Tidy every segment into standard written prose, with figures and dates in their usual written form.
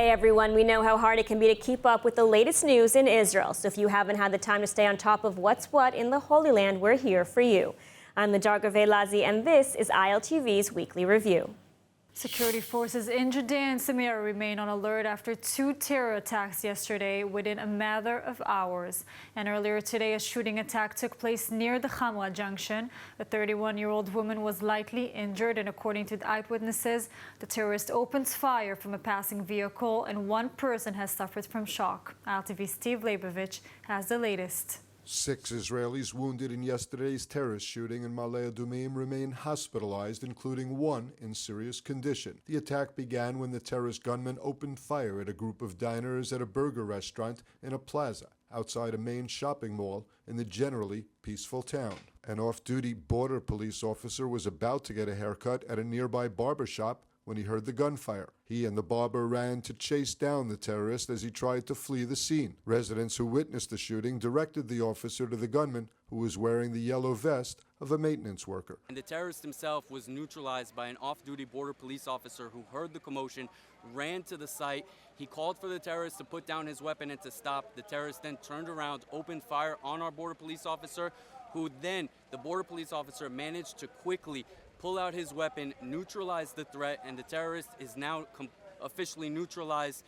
Hey everyone, we know how hard it can be to keep up with the latest news in Israel. So if you haven't had the time to stay on top of what's what in the Holy Land, we're here for you. I'm Ladar Gavelazi, and this is ILTV's Weekly Review. Security forces in Judea and Samaria remain on alert after 2 terror attacks yesterday within a matter of hours. And earlier today, a shooting attack took place near the Hamra junction. A 31-year-old woman was lightly injured, and according to the eyewitnesses, the terrorist opened fire from a passing vehicle, and one person has suffered from shock. ILTV's Steve Leibovich has the latest. 6 Israelis wounded in yesterday's terrorist shooting in Ma'ale Adumim remain hospitalized, including one in serious condition. The attack began when the terrorist gunman opened fire at a group of diners at a burger restaurant in a plaza outside a main shopping mall in the generally peaceful town. An off-duty border police officer was about to get a haircut at a nearby barber shop when he heard the gunfire. He and the barber ran to chase down the terrorist as he tried to flee the scene. Residents who witnessed the shooting directed the officer to the gunman, who was wearing the yellow vest of a maintenance worker. And the terrorist himself was neutralized by an off-duty border police officer who heard the commotion, ran to the site. He called for the terrorist to put down his weapon and to stop. The terrorist then turned around, opened fire on our border police officer, who then, the border police officer, managed to quickly pull out his weapon, neutralize the threat, and the terrorist is now officially neutralized.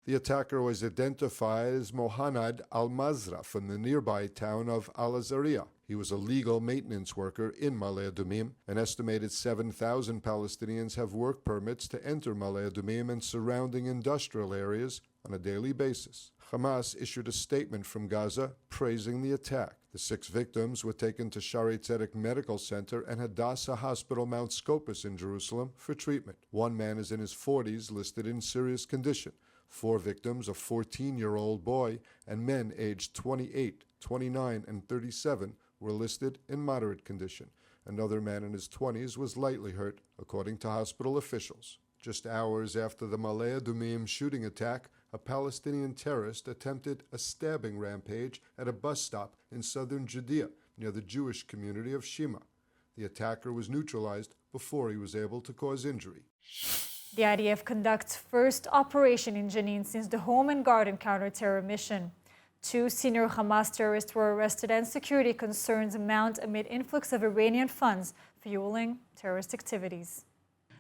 The attacker was identified as Mohanad al-Mazra from the nearby town of Al-Azariya. He was a legal maintenance worker in Ma'ale Adumim. An estimated 7,000 Palestinians have work permits to enter Ma'ale Adumim and surrounding industrial areas on a daily basis. Hamas issued a statement from Gaza praising the attack. The 6 victims were taken to Shaarei Tzedek Medical Center and Hadassah Hospital Mount Scopus in Jerusalem for treatment. One man is in his 40s, listed in serious condition. 4 victims, a 14-year-old boy, and men aged 28, 29, and 37 were listed in moderate condition. Another man in his 20s was lightly hurt, according to hospital officials. Just hours after the Ma'ale Adumim shooting attack, a Palestinian terrorist attempted a stabbing rampage at a bus stop in southern Judea, near the Jewish community of Shima. The attacker was neutralized before he was able to cause injury. The IDF conducts first operation in Janine since the Home and Garden counter-terror mission. 2 senior Hamas terrorists were arrested, and security concerns mount amid influx of Iranian funds fueling terrorist activities.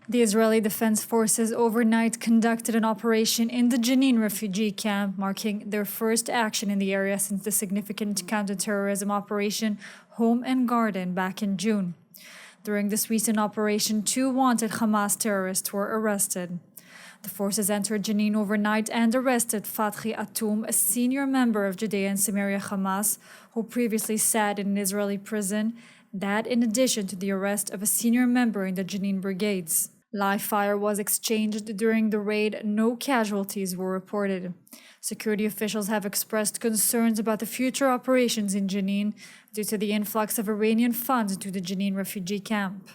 The Israeli Defense Forces overnight conducted an operation in the Janine refugee camp, marking their first action in the area since the significant counterterrorism operation Home and Garden back in June. During this recent operation, 2 wanted Hamas terrorists were arrested. The forces entered Janine overnight and arrested Fathi Atum, a senior member of Judea and Samaria Hamas, who previously sat in an Israeli prison. That in addition to the arrest of a senior member in the Janine brigades. Live fire was exchanged during the raid. No casualties were reported. Security officials have expressed concerns about the future operations in Janine due to the influx of Iranian funds into the Janine refugee camp.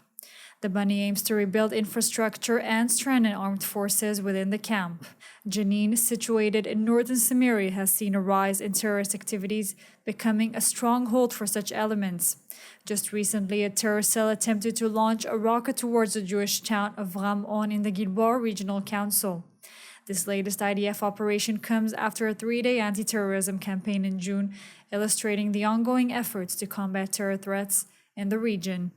The money aims to rebuild infrastructure and strengthen armed forces within the camp. Janine, situated in northern Samaria, has seen a rise in terrorist activities, becoming a stronghold for such elements. Just recently, a terror cell attempted to launch a rocket towards the Jewish town of Ramon in the Gilboa Regional Council. This latest IDF operation comes after a 3-day anti-terrorism campaign in June, illustrating the ongoing efforts to combat terror threats in the region.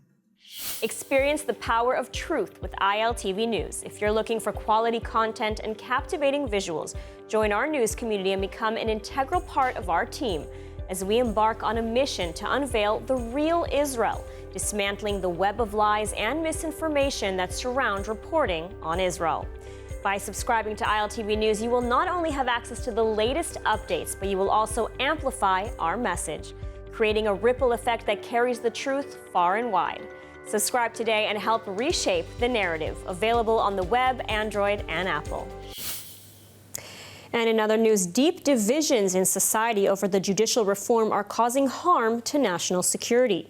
Experience the power of truth with ILTV News. If you're looking for quality content and captivating visuals, join our news community and become an integral part of our team as we embark on a mission to unveil the real Israel, dismantling the web of lies and misinformation that surround reporting on Israel. By subscribing to ILTV News, you will not only have access to the latest updates, but you will also amplify our message, creating a ripple effect that carries the truth far and wide. Subscribe today and help reshape the narrative. Available on the web, Android, and Apple. And in other news, deep divisions in society over the judicial reform are causing harm to national security.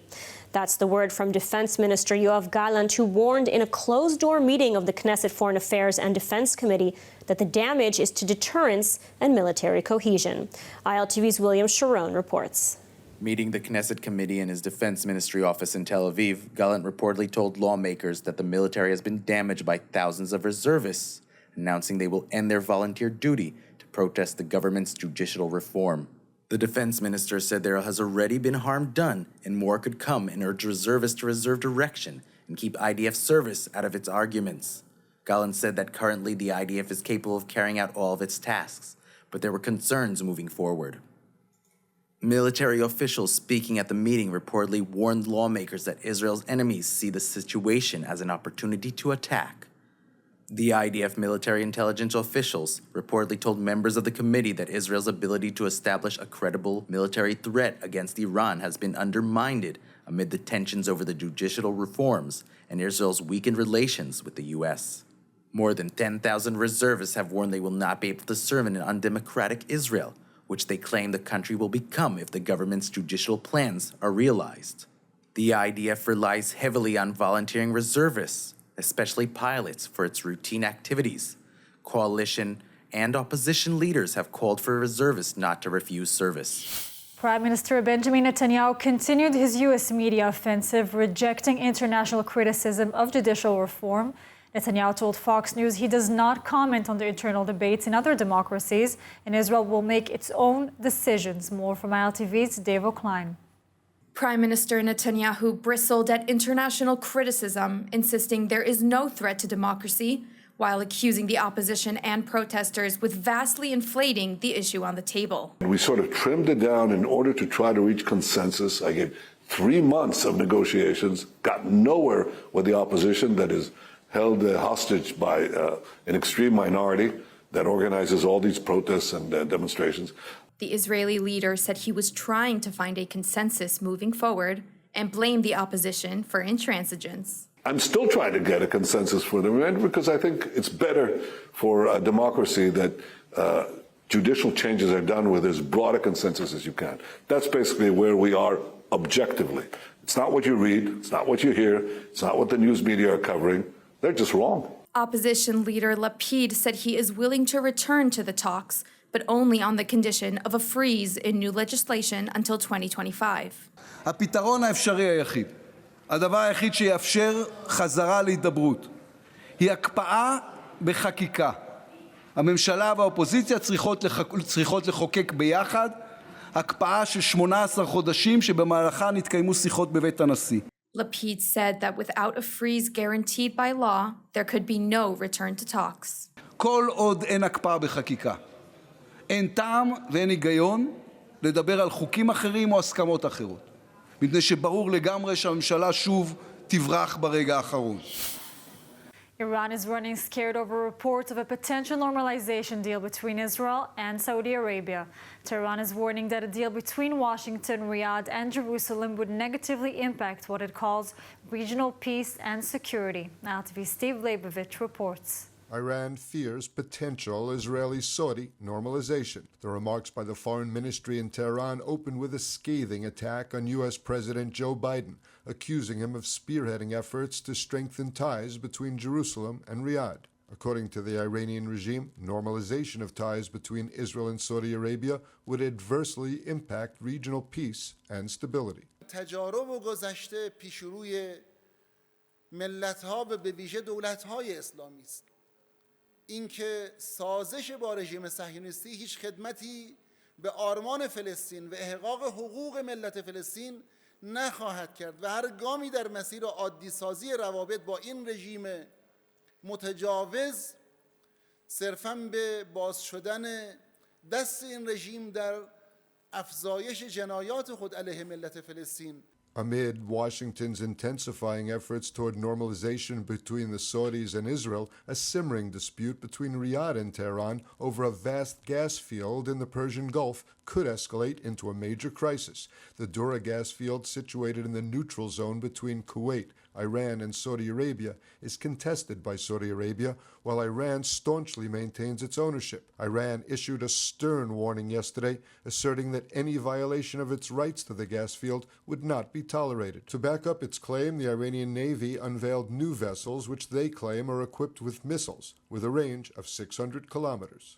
That's the word from Defense Minister Yoav Gallant, who warned in a closed-door meeting of the Knesset Foreign Affairs and Defense Committee that the damage is to deterrence and military cohesion. ILTV's William Sharon reports. Meeting the Knesset Committee in his Defense Ministry office in Tel Aviv, Gallant reportedly told lawmakers that the military has been damaged by thousands of reservists, announcing they will end their volunteer duty to protest the government's judicial reform. The defense minister said there has already been harm done and more could come, and urged reservists to reserve direction and keep IDF service out of its arguments. Gallant said that currently the IDF is capable of carrying out all of its tasks, but there were concerns moving forward. Military officials speaking at the meeting reportedly warned lawmakers that Israel's enemies see the situation as an opportunity to attack. The IDF military intelligence officials reportedly told members of the committee that Israel's ability to establish a credible military threat against Iran has been undermined amid the tensions over the judicial reforms and Israel's weakened relations with the U.S. More than 10,000 reservists have warned they will not be able to serve in an undemocratic Israel, which they claim the country will become if the government's judicial plans are realized. The IDF relies heavily on volunteering reservists, especially pilots, for its routine activities. Coalition and opposition leaders have called for reservists not to refuse service. Prime Minister Benjamin Netanyahu continued his U.S. media offensive, rejecting international criticism of judicial reform. Netanyahu told Fox News he does not comment on the internal debates in other democracies, and Israel will make its own decisions. More from ILTV's Dave O'Klein. Prime Minister Netanyahu bristled at international criticism, insisting there is no threat to democracy, while accusing the opposition and protesters with vastly inflating the issue on the table. We sort of trimmed it down in order to try to reach consensus. I gave 3 months of negotiations, got nowhere with the opposition that is held hostage by an extreme minority that organizes all these protests and demonstrations. The Israeli leader said he was trying to find a consensus moving forward and blamed the opposition for intransigence. I'm still trying to get a consensus for them, because I think it's better for a democracy that judicial changes are done with as broad a consensus as you can. That's basically where we are objectively. It's not what you read, it's not what you hear, it's not what the news media are covering. They're just wrong. Opposition leader Lapid said he is willing to return to the talks, but only on the condition of a freeze in new legislation until 2025. הפתרון האפשרי היחיד, הדבר היחיד שיאפשר חזרה להידברות, היא הקפאה בחקיקה. הממשלה והאופוזיציה צריכות לחוקק ביחד הקפאה של 18 חודשים שבמהלכן יתקיימו שיחות בבית הנשיא. Lapid said that without a freeze guaranteed by law, there could be no return to talks. כל עוד אין הקפאה בחקיקה, אין טעם ואין היגיון לדבר על חוקים אחרים או הסכמות אחרות, מפני שברור לגמרי שהממשלה שוב תברח ברגע האחרון. Iran is running scared over reports of a potential normalization deal between Israel and Saudi Arabia. Tehran is warning that a deal between Washington, Riyadh, and Jerusalem would negatively impact what it calls regional peace and security. ILTV's Steve Leibovich reports. Iran fears potential Israeli-Saudi normalization. The remarks by the Foreign Ministry in Tehran opened with a scathing attack on U.S. President Joe Biden, accusing him of spearheading efforts to strengthen ties between Jerusalem and Riyadh. According to the Iranian regime, normalization of ties between Israel and Saudi Arabia would adversely impact regional peace and stability. تجارب و گذشته پیشروی ملت‌ها و به ویژه دولت‌های اسلامی است. اینکه سازش با رژیم صهیونیستی هیچ خدمتی به آرمان فلسطین و احقاق حقوق ملت فلسطین نخواهد کرد و هر گامی در مسیر عادی سازی روابط با این رژیم متجاوز صرفاً به باز شدن دست این رژیم در افزایش جنایات خود علیه ملت فلسطین. Amid Washington's intensifying efforts toward normalization between the Saudis and Israel, a simmering dispute between Riyadh and Tehran over a vast gas field in the Persian Gulf could escalate into a major crisis. The Dura gas field, situated in the neutral zone between Kuwait, Iran, and Saudi Arabia, is contested by Saudi Arabia, while Iran staunchly maintains its ownership. Iran issued a stern warning yesterday, asserting that any violation of its rights to the gas field would not be tolerated. To back up its claim, the Iranian Navy unveiled new vessels which they claim are equipped with missiles with a range of 600 kilometers.